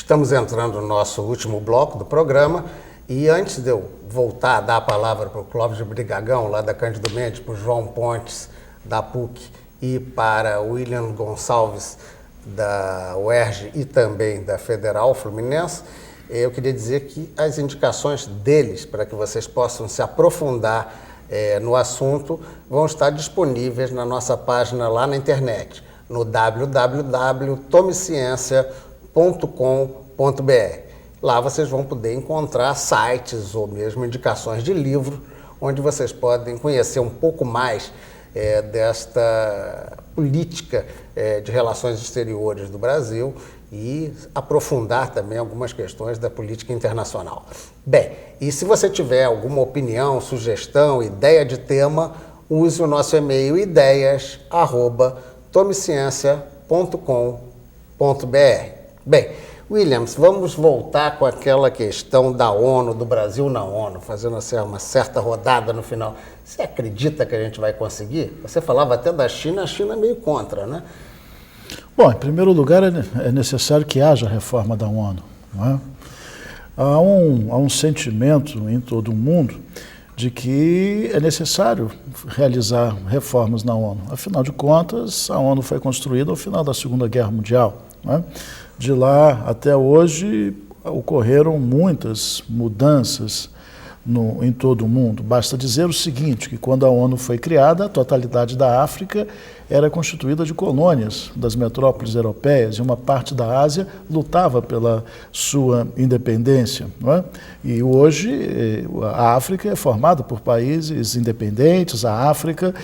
Estamos entrando no nosso último bloco do programa e antes de eu voltar a dar a palavra para o Clóvis de Brigagão, lá da Cândido Mendes, para o João Pontes, da PUC, e para o William Gonçalves, da UERJ e também da Federal Fluminense, eu queria dizer que as indicações deles, para que vocês possam se aprofundar no assunto, vão estar disponíveis na nossa página lá na internet, no www.tomeciencia.com.br. Lá vocês vão poder encontrar sites ou mesmo indicações de livro, onde vocês podem conhecer um pouco mais desta política de relações exteriores do Brasil e aprofundar também algumas questões da política internacional. Bem, e se você tiver alguma opinião, sugestão, ideia de tema, use o nosso e-mail ideias@tomeciencia.com.br. Bem, Williams, vamos voltar com aquela questão da ONU, do Brasil na ONU, fazendo assim, uma certa rodada no final. Você acredita que a gente vai conseguir? Você falava até da China, a China é meio contra, né? Bom, em primeiro lugar, é necessário que haja reforma da ONU. Não é? Há um sentimento em todo o mundo de que é necessário realizar reformas na ONU. Afinal de contas, a ONU foi construída ao final da Segunda Guerra Mundial. Não é? De lá até hoje ocorreram muitas mudanças em todo o mundo. Basta dizer o seguinte, que quando a ONU foi criada, a totalidade da África era constituída de colônias das metrópoles europeias e uma parte da Ásia lutava pela sua independência. Não é? E hoje a África é formada por países independentes, a Ásia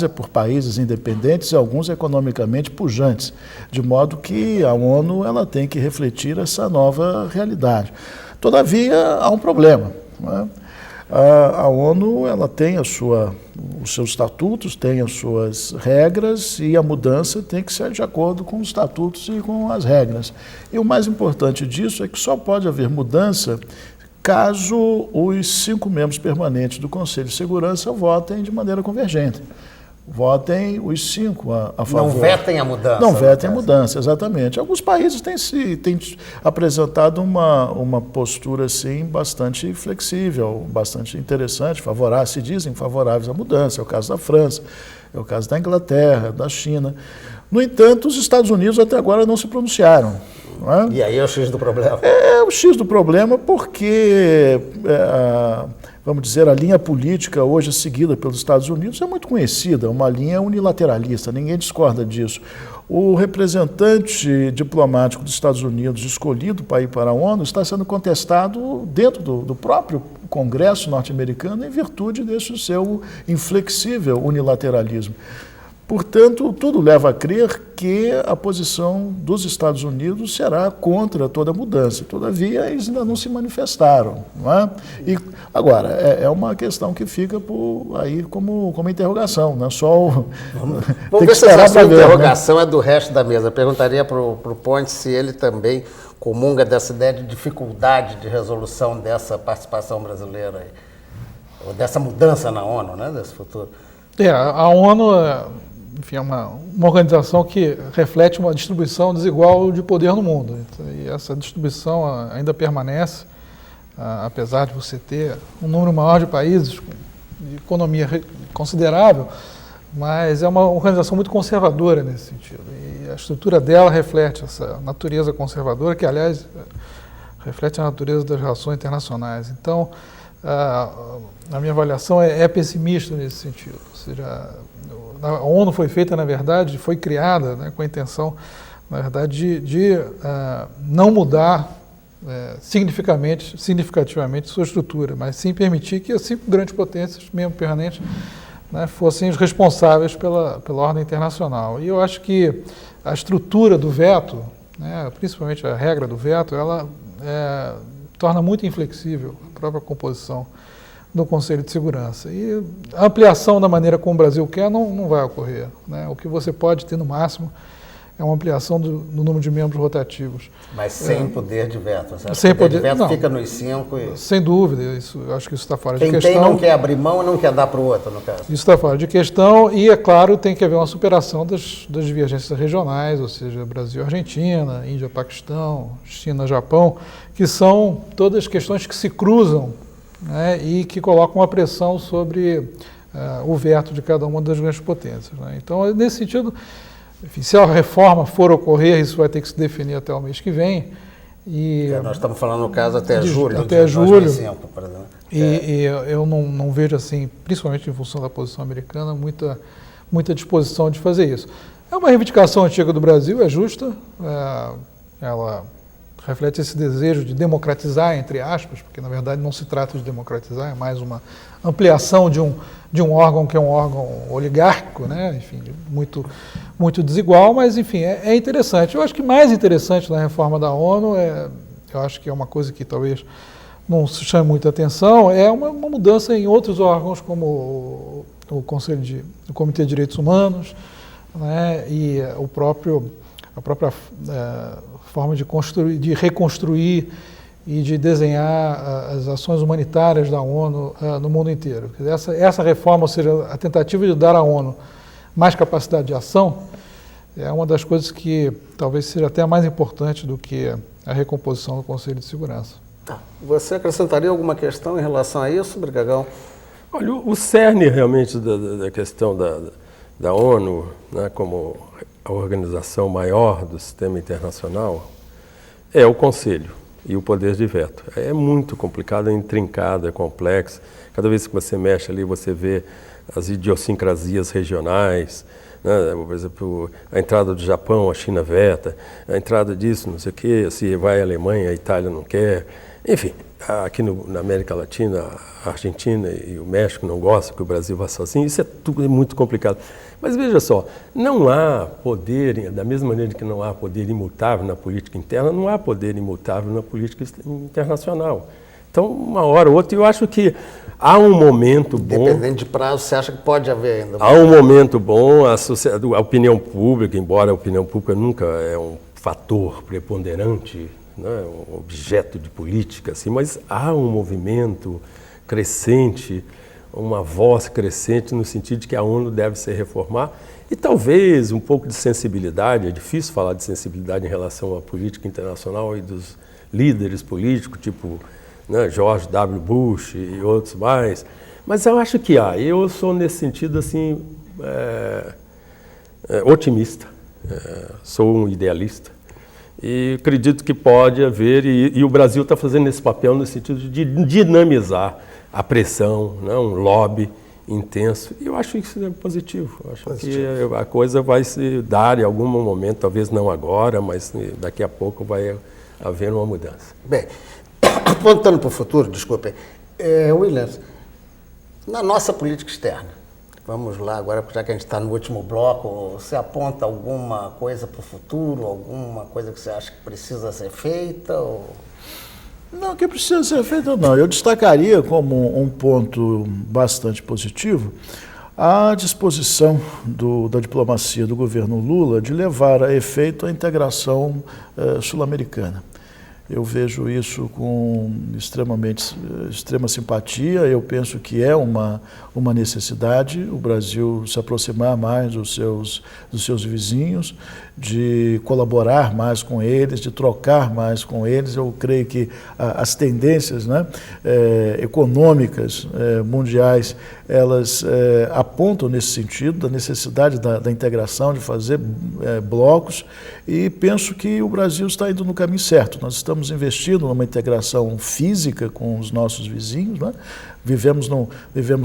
por países independentes e alguns economicamente pujantes, de modo que a ONU ela tem que refletir essa nova realidade. Todavia, há um problema. Não é? A ONU ela tem os seus estatutos, tem as suas regras e a mudança tem que ser de acordo com os estatutos e com as regras. E o mais importante disso é que só pode haver mudança caso os 5 membros permanentes do Conselho de Segurança votem de maneira convergente. Votem os 5 a favor. Não vetem a mudança. Não vetem a mudança, exatamente. Alguns países têm apresentado uma postura assim, bastante flexível, bastante interessante, favorável, se dizem favoráveis à mudança. É o caso da França, é o caso da Inglaterra, da China. No entanto, os Estados Unidos até agora não se pronunciaram. Não é? E aí é o X do problema. É o X do problema porque... vamos dizer, a linha política hoje seguida pelos Estados Unidos é muito conhecida, uma linha unilateralista, ninguém discorda disso. O representante diplomático dos Estados Unidos escolhido para ir para a ONU está sendo contestado dentro do próprio Congresso norte-americano em virtude desse seu inflexível unilateralismo. Portanto, tudo leva a crer que a posição dos Estados Unidos será contra toda mudança. Todavia, eles ainda não se manifestaram. Não é? E, agora, é uma questão que fica aí como interrogação. Não é só Vamos ver se essa interrogação é do resto da mesa. Eu perguntaria para o Pontes se ele também comunga dessa ideia de dificuldade de resolução dessa participação brasileira, aí, ou dessa mudança na ONU, né, desse futuro. A ONU... Enfim, é uma organização que reflete uma distribuição desigual de poder no mundo. E essa distribuição ainda permanece, apesar de você ter um número maior de países, de economia considerável, mas é uma organização muito conservadora nesse sentido. E a estrutura dela reflete essa natureza conservadora, que, aliás, reflete a natureza das relações internacionais. Então, a minha avaliação é pessimista nesse sentido. Ou seja, a ONU foi feita, na verdade, foi criada, né, com a intenção, na verdade, de não mudar significativamente sua estrutura, mas sim permitir que as 5 grandes potências, mesmo permanentes, né, fossem os responsáveis pela ordem internacional. E eu acho que a estrutura do veto, né, principalmente a regra do veto, ela torna muito inflexível a própria composição do Conselho de Segurança. E a ampliação da maneira como o Brasil quer não vai ocorrer. Né? O que você pode ter no máximo é uma ampliação do número de membros rotativos. Mas sem poder de veto. Você acha Sem que o poder de poder, veto não. fica nos 5 e... Sem dúvida, eu acho que isso está fora Quem de questão. tem não quer abrir mão e não quer dar para o outro, no caso. Isso está fora de questão e, é claro, tem que haver uma superação das divergências regionais, ou seja, Brasil-Argentina, Índia-Paquistão, China-Japão, que são todas questões que se cruzam, né, e que colocam uma pressão sobre o veto de cada uma das grandes potências, né. Então, nesse sentido, enfim, se a reforma for ocorrer, isso vai ter que se definir até o mês que vem. E, Nós estamos falando, no caso, até julho até de julho. 2005, por exemplo. E eu não vejo, assim, principalmente em função da posição americana, muita disposição de fazer isso. É uma reivindicação antiga do Brasil, é justa, ela reflete esse desejo de democratizar, entre aspas, porque na verdade não se trata de democratizar, é mais uma ampliação de um órgão que é um órgão oligárquico, né? Enfim, muito desigual, mas enfim, é interessante. Eu acho que mais interessante na reforma da ONU, eu acho que é uma coisa que talvez não se chame muita atenção, é uma mudança em outros órgãos, como o Comitê de Direitos Humanos, né? E a própria forma de reconstruir e de desenhar as ações humanitárias da ONU no mundo inteiro. Essa reforma, ou seja, a tentativa de dar à ONU mais capacidade de ação, é uma das coisas que talvez seja até mais importante do que a recomposição do Conselho de Segurança. Você acrescentaria alguma questão em relação a isso, Brigagão? Olha, o cerne realmente da questão da ONU, né, como a organização maior do sistema internacional, é o Conselho e o poder de veto. É muito complicado, é intrincado, é complexo. Cada vez que você mexe ali, você vê as idiosincrasias regionais, né? Por exemplo, a entrada do Japão, a China veta, a entrada disso, não sei o quê, se vai a Alemanha, a Itália não quer. Enfim, aqui na América Latina, a Argentina e o México não gostam que o Brasil vá sozinho, isso é tudo muito complicado. Mas veja só, não há poder, da mesma maneira que não há poder imutável na política interna, não há poder imutável na política internacional. Então, uma hora ou outra, eu acho que há um momento bom... Dependendo de prazo, você acha que pode haver ainda? Há um momento bom, a opinião pública, embora a opinião pública nunca é um fator preponderante, né, um objeto de política, assim, mas há um movimento crescente, uma voz crescente no sentido de que a ONU deve se reformar e talvez um pouco de sensibilidade, é difícil falar de sensibilidade em relação à política internacional e dos líderes políticos, tipo, né, George W. Bush e outros mais, mas eu acho que há. Eu sou nesse sentido assim otimista, sou um idealista e acredito que pode haver, e o Brasil está fazendo esse papel no sentido de dinamizar a pressão, né, um lobby intenso, e eu acho que isso é positivo. Eu acho que a coisa vai se dar em algum momento, talvez não agora, mas daqui a pouco vai haver uma mudança. Bem, apontando para o futuro, desculpe, Williams, na nossa política externa, vamos lá agora, já que a gente está no último bloco, você aponta alguma coisa para o futuro, alguma coisa que você acha que precisa ser feita? Ou... Não, que precisa ser feito não. Eu destacaria como um ponto bastante positivo a disposição da diplomacia do governo Lula de levar a efeito a integração sul-americana. Eu vejo isso com extrema simpatia. Eu penso que é uma necessidade o Brasil se aproximar mais dos seus vizinhos, de colaborar mais com eles, de trocar mais com eles. Eu creio que as tendências, né, econômicas mundiais, elas apontam nesse sentido, da necessidade da integração, de fazer blocos, e penso que o Brasil está indo no caminho certo. Nós estamos investindo numa integração física com os nossos vizinhos, né? Vivemos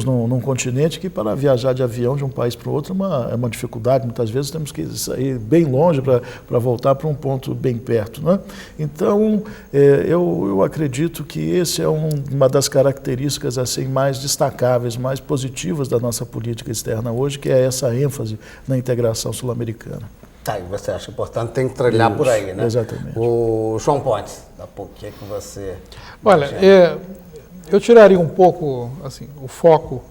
num continente que, para viajar de avião de um país para o outro, é uma dificuldade. Muitas vezes temos que sair bem longe para voltar para um ponto bem perto, né? Então, eu acredito que esse é uma das características assim, mais destacáveis, mais positivas da nossa política externa hoje, que é essa ênfase na integração sul-americana. Tá, e você acha importante, tem que trilhar por aí, né? Exatamente. O João Pontes, da PUC, o que é que você... Olha, eu tiraria um pouco assim, o foco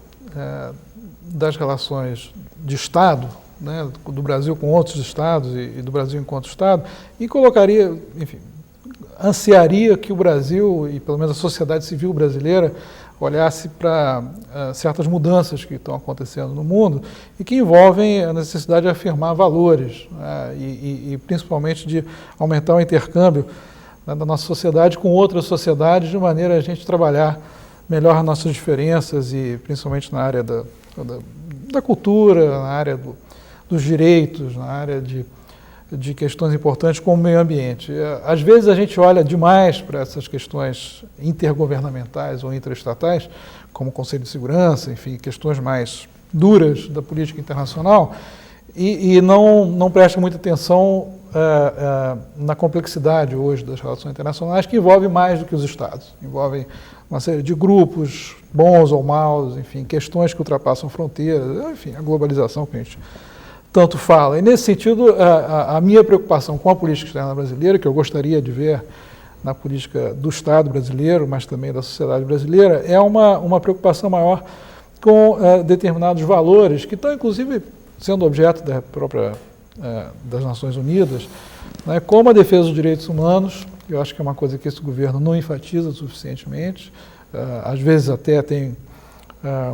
das relações de Estado, né, do Brasil com outros estados e do Brasil enquanto estado, e colocaria, enfim, ansiaria que o Brasil, e pelo menos a sociedade civil brasileira, olhasse para certas mudanças que estão acontecendo no mundo e que envolvem a necessidade de afirmar valores, né, e principalmente de aumentar o intercâmbio, né, da nossa sociedade com outras sociedades, de maneira a gente trabalhar melhor as nossas diferenças e principalmente na área da cultura, na área dos direitos, na área de questões importantes como o meio ambiente. Às vezes a gente olha demais para essas questões intergovernamentais ou intraestatais, como o Conselho de Segurança, enfim, questões mais duras da política internacional, e não presta muita atenção na complexidade hoje das relações internacionais, que envolve mais do que os Estados, envolvem uma série de grupos, bons ou maus, enfim, questões que ultrapassam fronteiras, enfim, a globalização que a gente tanto fala. E, nesse sentido, a minha preocupação com a política externa brasileira, que eu gostaria de ver na política do Estado brasileiro, mas também da sociedade brasileira, é uma preocupação maior com determinados valores que estão, inclusive, sendo objeto das Nações Unidas, né, como a defesa dos direitos humanos. Eu acho que é uma coisa que esse governo não enfatiza suficientemente, às vezes até tem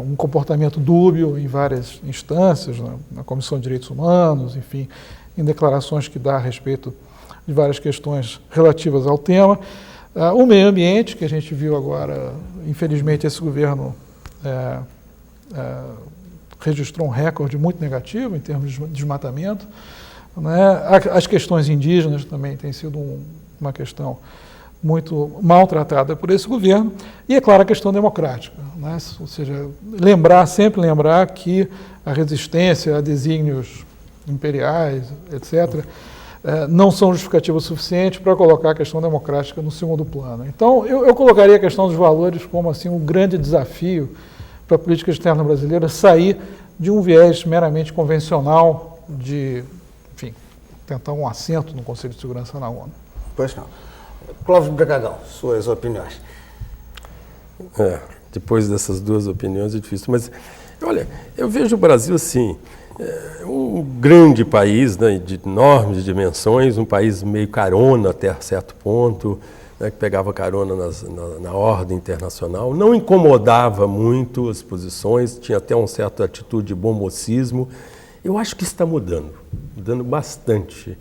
um comportamento dúbio em várias instâncias, na Comissão de Direitos Humanos, enfim, em declarações que dá a respeito de várias questões relativas ao tema. O meio ambiente, que a gente viu agora, infelizmente esse governo registrou um recorde muito negativo em termos de desmatamento, né? As questões indígenas também têm sido uma questão muito maltratada por esse governo, e, é claro, a questão democrática, né? Ou seja, sempre lembrar que a resistência a desígnios imperiais, etc., não são justificativas suficientes para colocar a questão democrática no segundo plano. Então, eu colocaria a questão dos valores como assim, um grande desafio para a política externa brasileira sair de um viés meramente convencional de, enfim, tentar um assento no Conselho de Segurança na ONU. Pois não. Clóvis Brigagão, suas opiniões. Depois dessas duas opiniões é difícil, mas olha, eu vejo o Brasil assim, um grande país, né, de enormes dimensões, um país meio carona até certo ponto, né, que pegava carona na ordem internacional, não incomodava muito as posições, tinha até uma certa atitude de bom mocismo. Eu acho que isso está mudando bastante,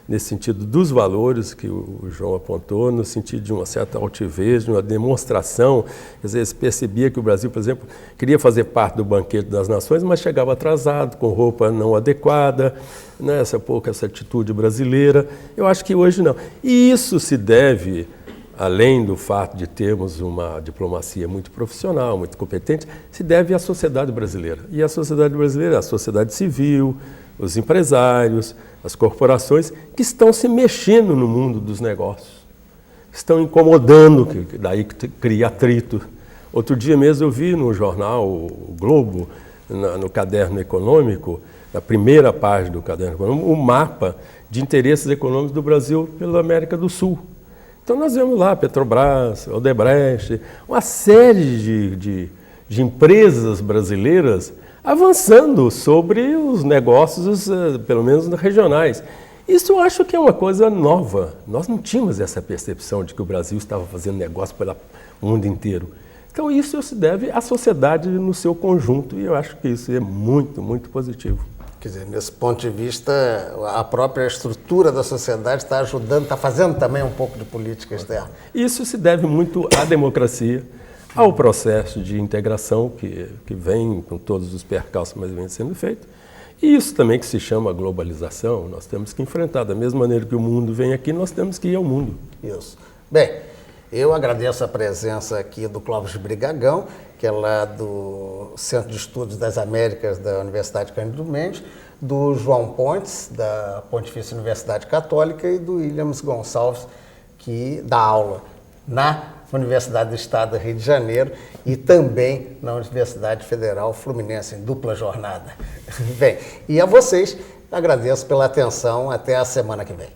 nesse sentido dos valores que o João apontou, no sentido de uma certa altivez, de uma demonstração. Às vezes percebia que o Brasil, por exemplo, queria fazer parte do banquete das nações, mas chegava atrasado, com roupa não adequada, né, essa atitude brasileira. Eu acho que hoje não. E isso se deve, além do fato de termos uma diplomacia muito profissional, muito competente, se deve à sociedade brasileira. E a sociedade brasileira, a sociedade civil, os empresários, as corporações que estão se mexendo no mundo dos negócios, estão incomodando, que daí cria atrito. Outro dia mesmo eu vi no jornal O Globo, no caderno econômico, na primeira página do caderno econômico, um mapa de interesses econômicos do Brasil pela América do Sul. Então nós vemos lá Petrobras, Odebrecht, uma série de empresas brasileiras avançando sobre os negócios, pelo menos regionais. Isso eu acho que é uma coisa nova. Nós não tínhamos essa percepção de que o Brasil estava fazendo negócio pelo mundo inteiro. Então isso se deve à sociedade no seu conjunto, e eu acho que isso é muito, muito positivo. Quer dizer, nesse ponto de vista, a própria estrutura da sociedade está ajudando, está fazendo também um pouco de política externa. Isso se deve muito à democracia, ao processo de integração que vem com todos os percalços que vem sendo feito. E isso também que se chama globalização, nós temos que enfrentar. Da mesma maneira que o mundo vem aqui, nós temos que ir ao mundo. Isso. Bem, eu agradeço a presença aqui do Clóvis Brigagão, que é lá do Centro de Estudos das Américas da Universidade Cândido Mendes, do João Pontes, da Pontifícia Universidade Católica, e do Williams Gonçalves, que dá aula na Universidade do Estado do Rio de Janeiro e também na Universidade Federal Fluminense, em dupla jornada. Bem, e a vocês agradeço pela atenção. Até a semana que vem.